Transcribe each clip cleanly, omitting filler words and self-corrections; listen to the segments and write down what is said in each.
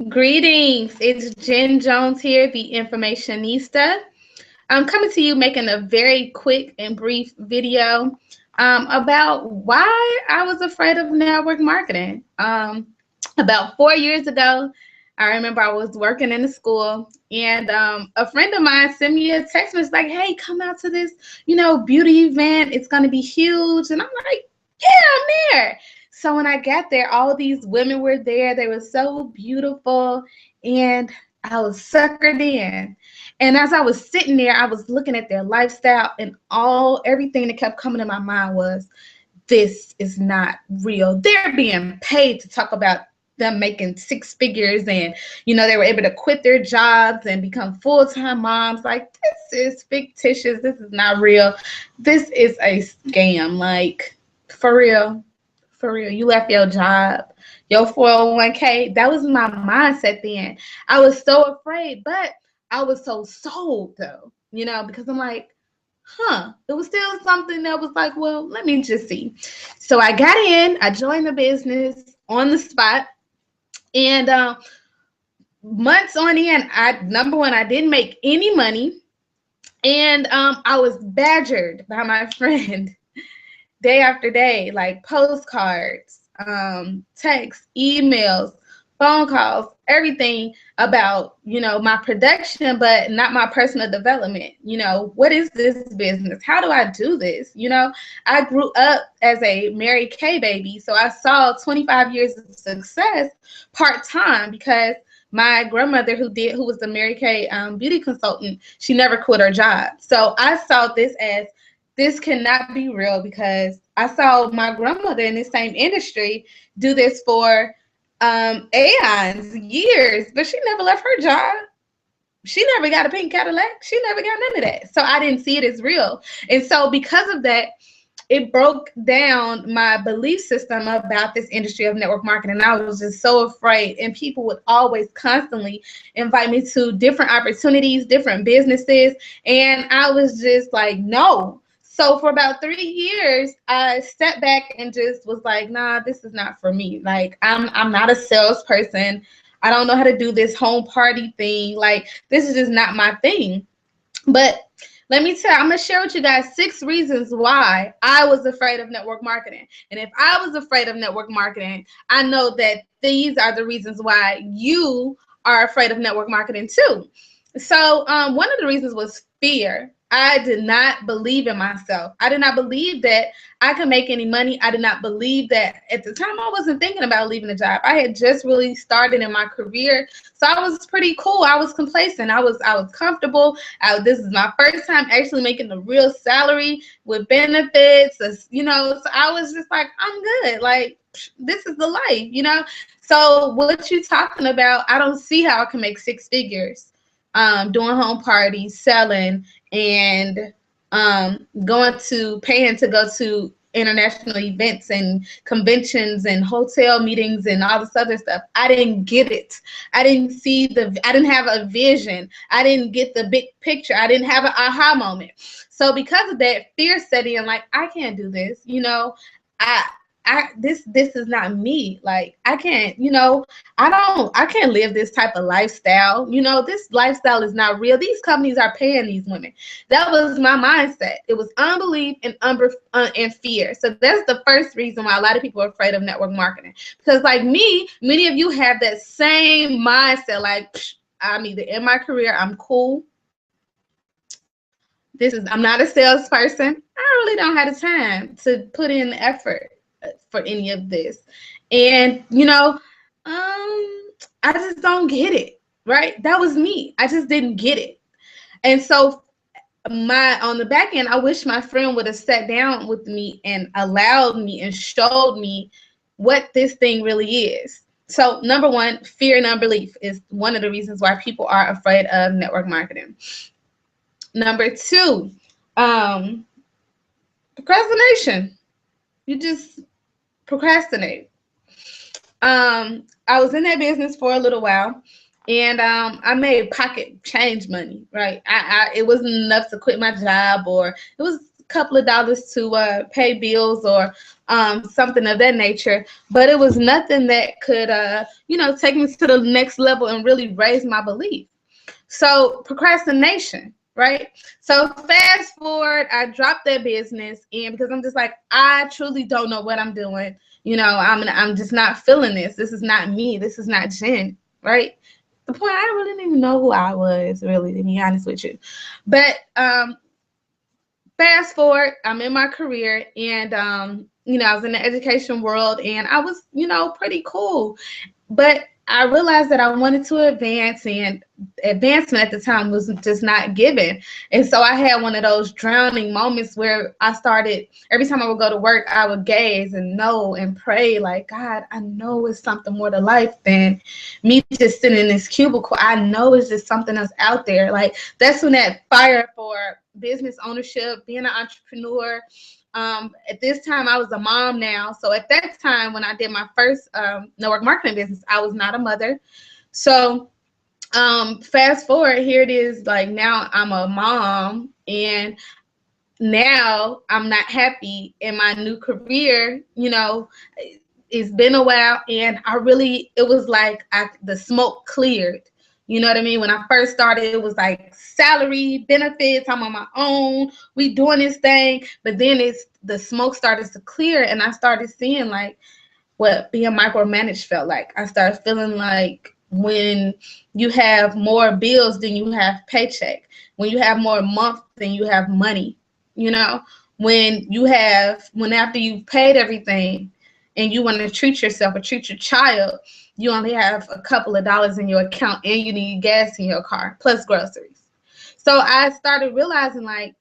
Greetings, it's Jenn Jones here, the Informationista. I'm coming to you making a very quick and brief video about why I was afraid of network marketing. About 4 years ago, I remember I was working in the school, and a friend of mine sent me a text message like, "Hey, come out to this, beauty event. It's gonna be huge." And I'm like, "Yeah, I'm there." So when I got there, all these women were there. They were so beautiful, and I was suckered in. And as I was sitting there, I was looking at their lifestyle, and everything that kept coming to my mind was, this is not real. They're being paid to talk about them making six figures, and they were able to quit their jobs and become full-time moms. Like, this is fictitious. This is not real. This is a scam. Like, for real. For real. You left your job, your 401k. That was my mindset then. I was so afraid, but I was so sold though, because I'm like, it was still something that was like, well, let me just see. So I got in, I joined the business on the spot, and months on end, number one, I didn't make any money, and I was badgered by my friend day after day, like postcards, texts, emails, phone calls, everything about, my production, but not my personal development. What is this business? How do I do this? I grew up as a Mary Kay baby, so I saw 25 years of success part-time because my grandmother who was the Mary Kay beauty consultant, she never quit her job. So I saw this as, this cannot be real, because I saw my grandmother in the same industry do this for aeons, years, but she never left her job. She never got a pink Cadillac. She never got none of that. So I didn't see it as real. And so because of that, it broke down my belief system about this industry of network marketing. I was just so afraid, and people would always constantly invite me to different opportunities, different businesses, and I was just like, no. So for about 3 years, I stepped back and just was like, nah, this is not for me. Like, I'm not a salesperson. I don't know how to do this home party thing. Like, this is just not my thing. But let me tell you, I'm going to share with you guys 6 reasons why I was afraid of network marketing. And if I was afraid of network marketing, I know that these are the reasons why you are afraid of network marketing too. So one of the reasons was fear. I did not believe in myself. I did not believe that I could make any money. I did not believe that at the time I wasn't thinking about leaving the job. I had just really started in my career. So I was pretty cool. I was complacent. I was comfortable. This is my first time actually making a real salary with benefits, so I was just like, I'm good. Like, this is the life. So what you talking about, I don't see how I can make 6 figures doing home parties, selling, and paying to go to international events and conventions and hotel meetings and all this other stuff. I didn't get it. I didn't have a vision. I didn't get the big picture. I didn't have an aha moment. So because of that, fear set in, like, I can't do this. This is not me. Like, I can't, I can't live this type of lifestyle. This lifestyle is not real. These companies are paying these women. That was my mindset. It was unbelief and fear. So that's the first reason why a lot of people are afraid of network marketing. Because like me, many of you have that same mindset. Like, I'm either in my career, I'm cool. I'm not a salesperson. I really don't have the time to put in the effort for any of this. And, I just don't get it, right? That was me. I just didn't get it. And so on the back end, I wish my friend would have sat down with me and allowed me and showed me what this thing really is. So number one, fear and unbelief is one of the reasons why people are afraid of network marketing. Number two, procrastination. You just procrastinate. I was in that business for a little while, and I made pocket change money, right? It wasn't enough to quit my job, or it was couple of dollars to pay bills or something of that nature, but it was nothing that could, take me to the next level and really raise my belief. So procrastination, right? So fast forward, I dropped that business, and because I'm just like, I truly don't know what I'm doing. I'm just not feeling this. This is not me. This is not Jenn, right? The point, I really didn't even know who I was, really, to be honest with you. But fast forward, I'm in my career, and I was in the education world, and I was, pretty cool. But I realized that I wanted to advance, and advancement at the time was just not given. And so I had one of those drowning moments where I started, every time I would go to work, I would gaze and know and pray, like, God, I know it's something more to life than me just sitting in this cubicle. I know it's just something else out there. Like, that's when that fire for business ownership, being an entrepreneur. At this time, I was a mom now. So at that time, when I did my first network marketing business, I was not a mother. So fast forward, here it is, like, now I'm a mom, and now I'm not happy in my new career. It's been a while, and it was like the smoke cleared. You know what I mean? When I first started, it was like salary, benefits, I'm on my own, we doing this thing. But then the smoke started to clear, and I started seeing like what being micromanaged felt like. I started feeling like when you have more bills than you have paycheck, when you have more month than you have money, when after you've paid everything and you want to treat yourself or treat your child, you only have a couple of dollars in your account, and you need gas in your car plus groceries. So I started realizing, like,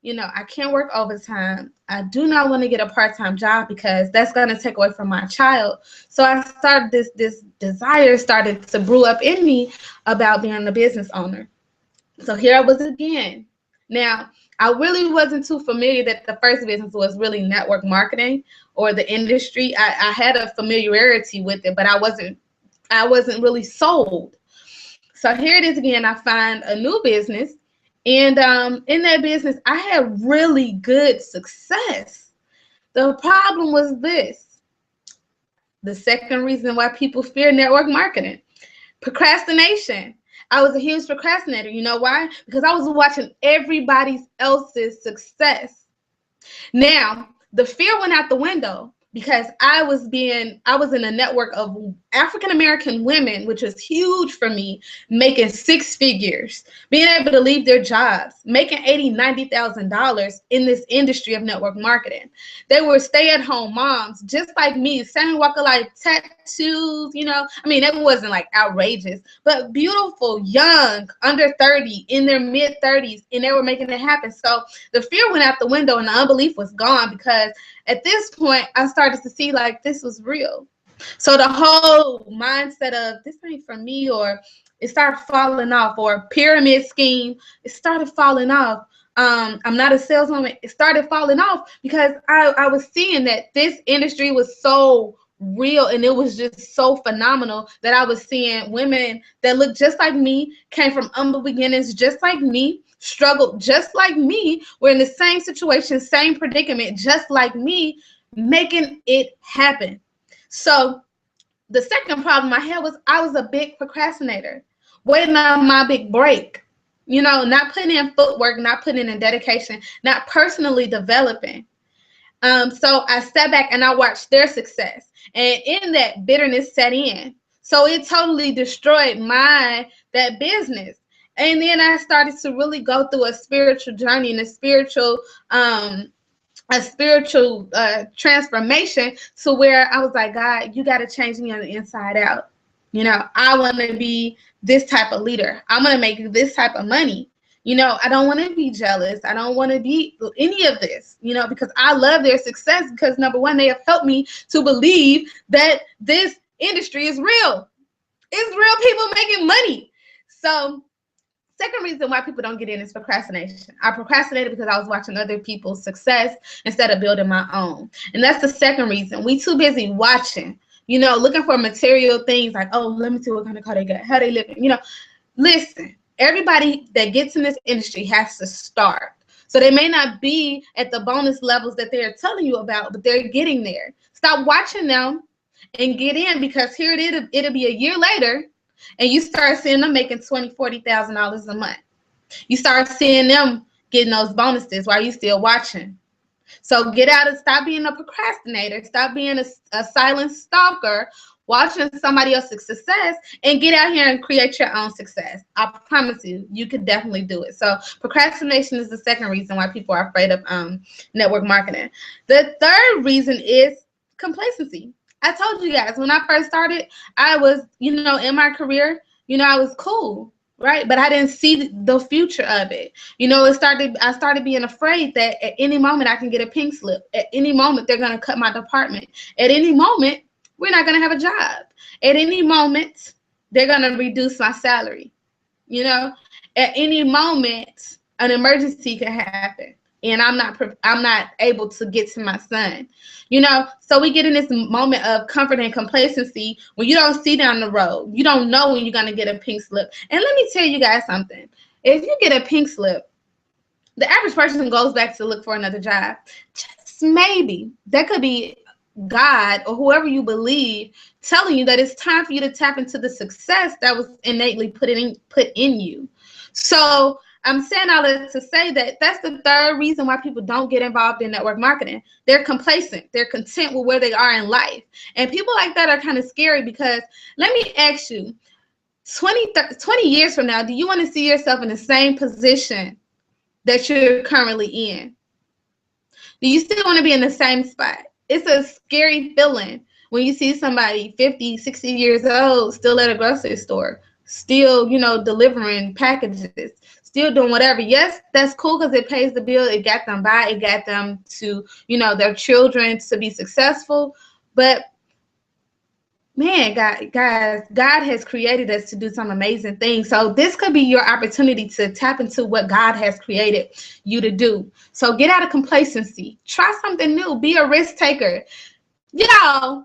I can't work overtime. I do not want to get a part-time job because that's going to take away from my child. So I started this desire started to brew up in me about being a business owner. So here I was again. Now, I really wasn't too familiar that the first business was really network marketing or the industry. I had a familiarity with it, but I wasn't really sold. So here it is again. I find a new business, and in that business, I had really good success. The problem was this: the second reason why people fear network marketing, procrastination. I was a huge procrastinator. You know why? Because I was watching everybody else's success. Now, the fear went out the window because I was in a network of African-American women, which was huge for me, making six figures, being able to leave their jobs, making $80,000, $90,000 in this industry of network marketing. They were stay-at-home moms, just like me, same walk of life, tattoos, it wasn't like outrageous, but beautiful, young, under 30, in their mid-30s, and they were making it happen. So the fear went out the window, and the unbelief was gone, because at this point, I started to see like this was real. So the whole mindset of this ain't for me, or it started falling off, or pyramid scheme, it started falling off. I'm not a saleswoman. It started falling off because I was seeing that this industry was so real, and it was just so phenomenal that I was seeing women that looked just like me, came from humble beginnings just like me, struggled just like me, were in the same situation, same predicament, just like me, making it happen. So the second problem I had was I was a big procrastinator, waiting on my big break, not putting in footwork, not putting in dedication, not personally developing. So I sat back and I watched their success, and in that, bitterness set in. So it totally destroyed that business. And then I started to really go through a spiritual journey and a spiritual transformation, to where I was like, God, you got to change me on the inside out. I want to be this type of leader. I'm going to make this type of money. I don't want to be jealous. I don't want to be any of this, because I love their success, because number one, they have helped me to believe that this industry is real. It's real people making money. So second reason why people don't get in is procrastination. I procrastinated because I was watching other people's success instead of building my own. And that's the second reason. We too busy watching, looking for material things like, oh, let me see what kind of car they got, how they living. Listen, everybody that gets in this industry has to start. So they may not be at the bonus levels that they're telling you about, but they're getting there. Stop watching them and get in, because here it'll be a year later and you start seeing them making $20,000, $40,000 a month. You start seeing them getting those bonuses while you still watching. So get out and stop being a procrastinator. Stop being a silent stalker, watching somebody else's success, and get out here and create your own success. I promise you, you could definitely do it. So procrastination is the second reason why people are afraid of network marketing. The third reason is complacency. I told you guys, when I first started, I was, in my career, I was cool, right? But I didn't see the future of it. I started being afraid that at any moment I can get a pink slip. At any moment, they're going to cut my department. At any moment, we're not going to have a job. At any moment, they're going to reduce my salary. At any moment, an emergency can happen, and I'm not able to get to my son. So we get in this moment of comfort and complacency when you don't see down the road. You don't know when you're going to get a pink slip. And let me tell you guys something. If you get a pink slip, the average person goes back to look for another job. Just maybe. That could be God or whoever you believe telling you that it's time for you to tap into the success that was innately put in you. So I'm saying all that to say that that's the third reason why people don't get involved in network marketing. They're complacent. They're content with where they are in life. And people like that are kind of scary, because let me ask you, 20 years from now, do you want to see yourself in the same position that you're currently in? Do you still want to be in the same spot? It's a scary feeling when you see somebody 50, 60 years old still at a grocery store, still, delivering packages, still doing whatever. Yes, that's cool because it pays the bill. It got them by. It got them to, their children to be successful. But man, God has created us to do some amazing things. So this could be your opportunity to tap into what God has created you to do. So get out of complacency. Try something new. Be a risk taker. Y'all,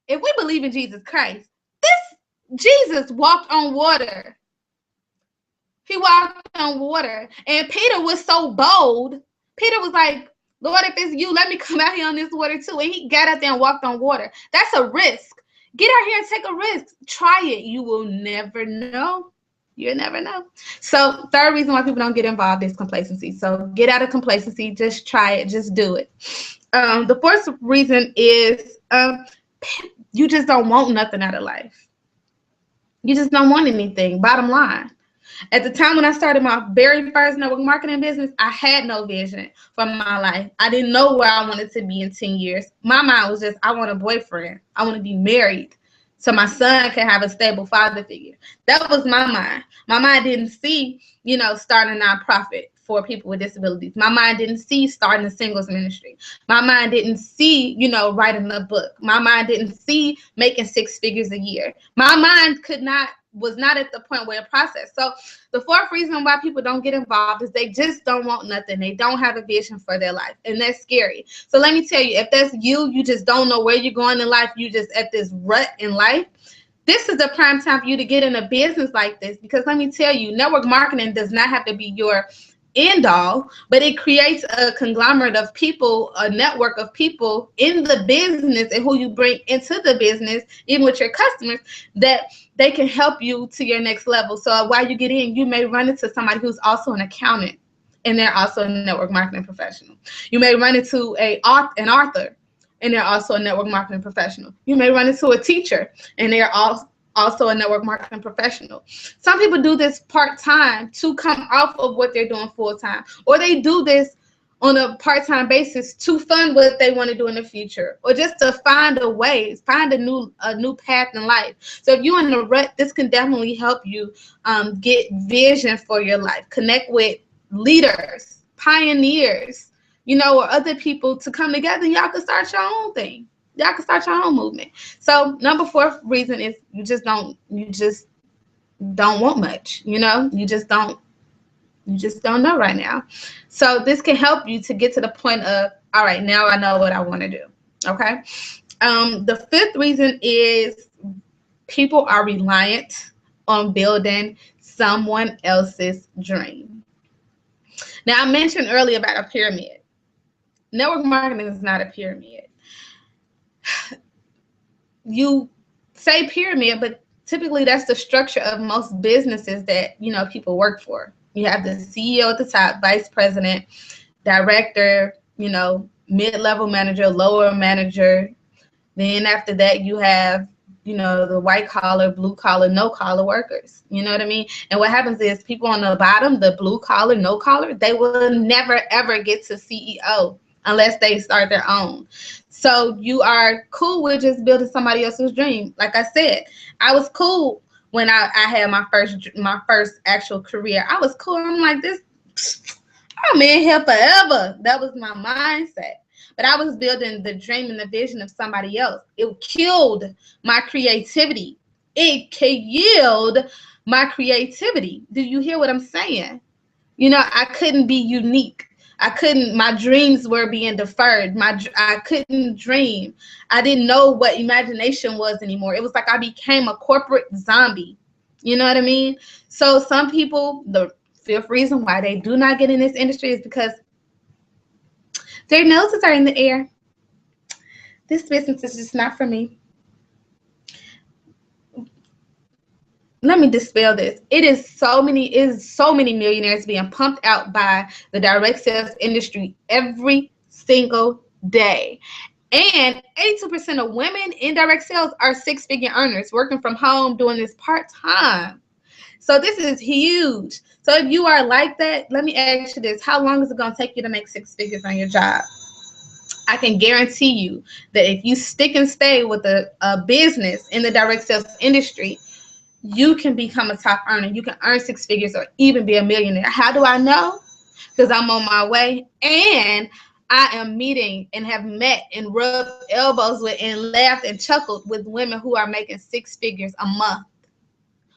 if we believe in Jesus Christ, Jesus walked on water. He walked on water. And Peter was so bold. Peter was like, Lord, if it's you, let me come out here on this water too. And he got out there and walked on water. That's a risk. Get out here and take a risk. Try it. You will never know. You'll never know. So third reason why people don't get involved is complacency. So get out of complacency. Just try it. Just do it. The fourth reason is you just don't want nothing out of life. You just don't want anything. Bottom line. At the time when I started my very first network marketing business, I had no vision for my life. I didn't know where I wanted to be in 10 years. My mind was just, I want a boyfriend. I want to be married so my son can have a stable father figure. That was my mind. My mind didn't see, starting a nonprofit for people with disabilities. My mind didn't see starting a singles ministry. My mind didn't see, writing a book. My mind didn't see making 6 figures a year. My mind was not at the point where it processed. So the fourth reason why people don't get involved is they just don't want nothing. They don't have a vision for their life, and that's scary. So let me tell you, if that's you just don't know where you're going in life, you just at this rut in life, this is the prime time for you to get in a business like this, because let me tell you, network marketing does not have to be your end all, but it creates a conglomerate of people, a network of people in the business and who you bring into the business, even with your customers, that they can help you to your next level. So while you get in, you may run into somebody who's also an accountant and they're also a network marketing professional. You may run into an author and they're also a network marketing professional. You may run into a teacher and they're also a network marketing professional. Some people do this part-time to come off of what they're doing full-time, or they do this on a part-time basis to fund what they want to do in the future, or just to find a new path in life. So if you're in a rut, this can definitely help you get vision for your life, connect with leaders, pioneers, or other people to come together, and y'all can start your own thing. Y'all can start your own movement. So number 4 reason is you just don't want much. You just don't know right now. So this can help you to get to the point of, all right, now I know what I want to do. Okay. The 5th reason is people are reliant on building someone else's dream. Now, I mentioned earlier about a pyramid. Network marketing is not a pyramid. You say pyramid, but typically that's the structure of most businesses that, you know, people work for. You have the CEO at the top, vice president, director, you know, mid-level manager, lower manager. Then after that, you have, you know, the white collar, blue collar, no collar workers. You know what I mean? And what happens is people on the bottom, the blue collar, no collar, they will never, ever get to CEO unless they start their own. So you are cool with just building somebody else's dream. Like I said, I was cool when I had my first actual career. I was cool. I'm like, this, I'm in here forever. That was my mindset. But I was building the dream and the vision of somebody else. It killed my creativity. It killed my creativity. Do you hear what I'm saying? You know, I couldn't be unique. I couldn't, my dreams were being deferred. I couldn't dream. I didn't know what imagination was anymore. It was like I became a corporate zombie. You know what I mean? So some people, the fifth reason why they do not get in this industry is because their noses are in the air. This business is just not for me. Let me dispel this. It is so many millionaires being pumped out by the direct sales industry every single day. And 82% of women in direct sales are six-figure earners working from home doing this part-time. So this is huge. So if you are like that, let me ask you this. How long is it going to take you to make six figures on your job? I can guarantee you that if you stick and stay with a business in the direct sales industry, you can become a top earner. You can earn six figures or even be a millionaire. How do I know? Because I'm on my way and I am meeting and have met and rubbed elbows with and laughed and chuckled with women who are making six figures a month,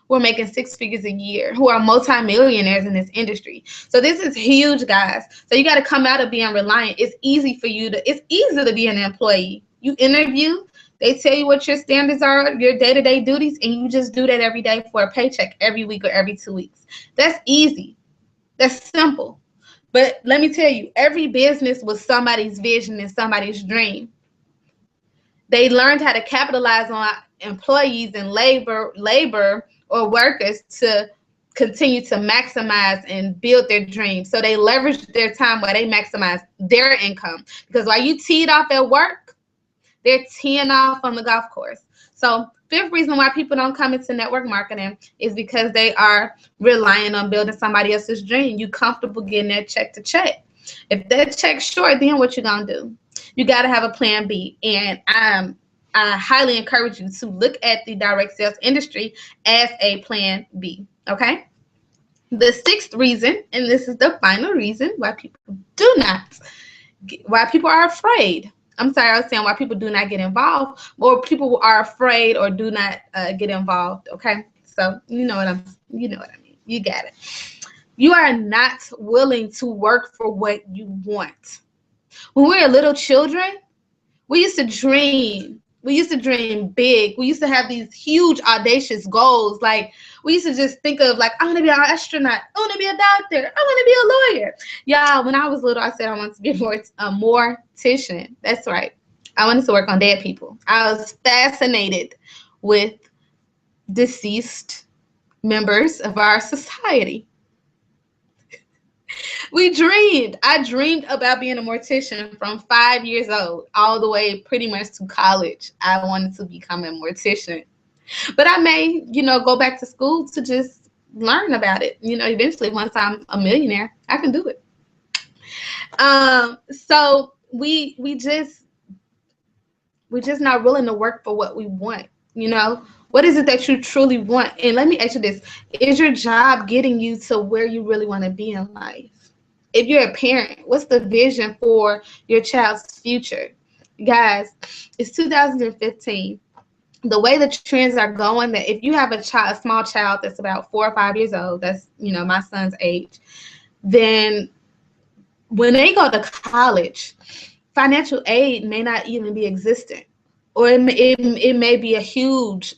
who are making six figures a year, who are multimillionaires in this industry. So this is huge, guys. So you got to come out of being reliant. It's easy to be an employee. You interview, they tell you what your standards are, your day-to-day duties, and you just do that every day for a paycheck every week or every 2 weeks. That's easy. That's simple. But let me tell you, every business was somebody's vision and somebody's dream. They learned how to capitalize on employees and labor or workers to continue to maximize and build their dreams. So they leveraged their time while they maximize their income. Because while you teed off at work, they're teeing off on the golf course. So fifth reason why people don't come into network marketing is because they are relying on building somebody else's dream. You comfortable getting that check to check. If that check's short, then what you gonna do? You got to have a plan B. And I highly encourage you to look at the direct sales industry as a plan B. Okay. The sixth reason, and this is the final reason why people are afraid. I'm sorry, I was saying why people do not get involved, or people are afraid or do not get involved. Okay. So you know what I mean. You got it. You are not willing to work for what you want. When we were little children, we used to dream. We used to dream big. We used to have these huge, audacious goals. Like, we used to just think of, like, I want to be an astronaut. I want to be a doctor. I want to be a lawyer. Y'all, when I was little, I said I wanted to be a mortician. That's right. I wanted to work on dead people. I was fascinated with deceased members of our society. We dreamed. I dreamed about being a mortician from 5 years old all the way pretty much to college. I wanted to become a mortician. But I may, go back to school to just learn about it. Eventually, once I'm a millionaire, I can do it. So we're just not willing to work for what we want. What is it that you truly want? And let me ask you this. Is your job getting you to where you really want to be in life? If you're a parent, what's the vision for your child's future? Guys, it's 2015. The way the trends are going, that if you have a small child that's about 4 or 5 years old, that's, my son's age, then when they go to college, financial aid may not even be existent, or it may be a huge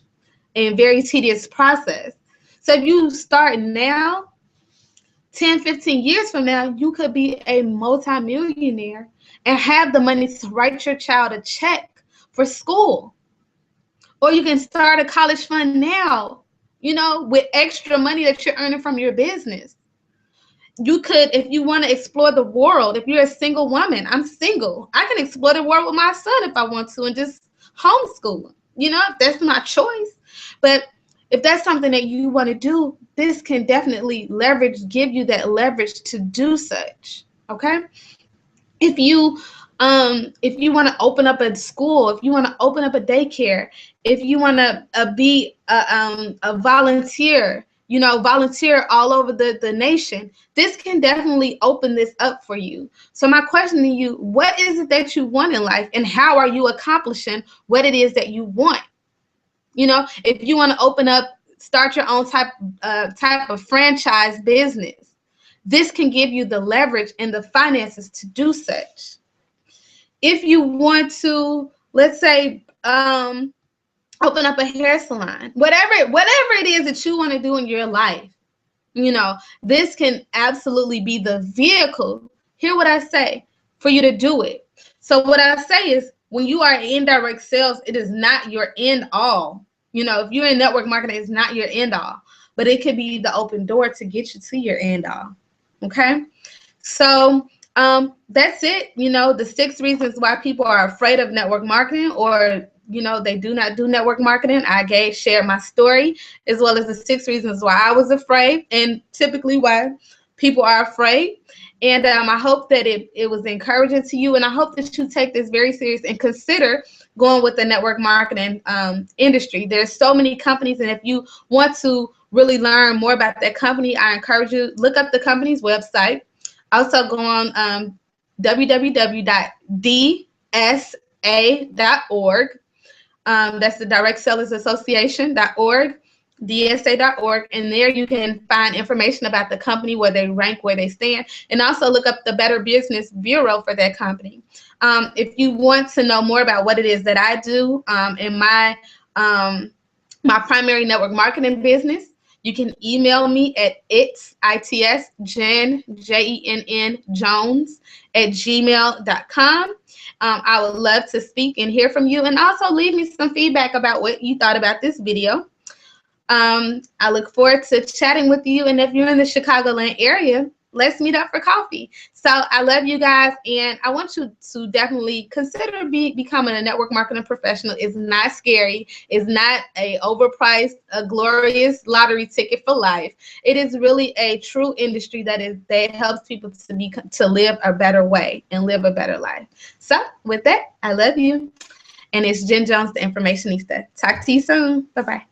and very tedious process. So if you start now, 10, 15 years from now, you could be a multimillionaire and have the money to write your child a check for school. Or you can start a college fund now, with extra money that you're earning from your business. You could, if you want to explore the world, if you're a single woman, I'm single, I can explore the world with my son if I want to and just homeschool him, if that's my choice. But if that's something that you want to do, this can definitely give you that leverage to do such, okay? If you want to open up a school, if you want to open up a daycare, if you want to be a volunteer, volunteer all over the nation, this can definitely open this up for you. So my question to you, what is it that you want in life, and how are you accomplishing what it is that you want? If you want to start your own type of franchise business, this can give you the leverage and the finances to do such. If you want to, let's say, open up a hair salon, whatever it is that you want to do in your life, this can absolutely be the vehicle. Hear what I say, for you to do it. So what I say is, when you are in indirect sales, it is not your end all. If you're in network marketing, it's not your end all, but it could be the open door to get you to your end all. Okay. So that's it. The 6 reasons why people are afraid of network marketing, or they do not do network marketing. I shared my story, as well as the 6 reasons why I was afraid, and typically why people are afraid. And I hope that it was encouraging to you, and I hope that you take this very serious and consider going with the network marketing industry. There's so many companies, and if you want to really learn more about that company, I encourage you, look up the company's website. Also go on www.dsa.org. That's the Direct Sellers Association.org, dsa.org, and there you can find information about the company, where they rank, where they stand, and also look up the Better Business Bureau for that company. If you want to know more about what it is that I do in my primary network marketing business, you can email me at Jenn, Jenn Jones @gmail.com. I would love to speak and hear from you, and also leave me some feedback about what you thought about this video. I look forward to chatting with you, and if you're in the Chicagoland area, let's meet up for coffee. So I love you guys, and I want you to definitely consider becoming a network marketing professional. It's not scary. It's not a overpriced, a glorious lottery ticket for life. It is really a true industry that helps people to live a better way and live a better life. So with that, I love you, and it's Jenn Jones, the Informationista. Talk to you soon. Bye-bye.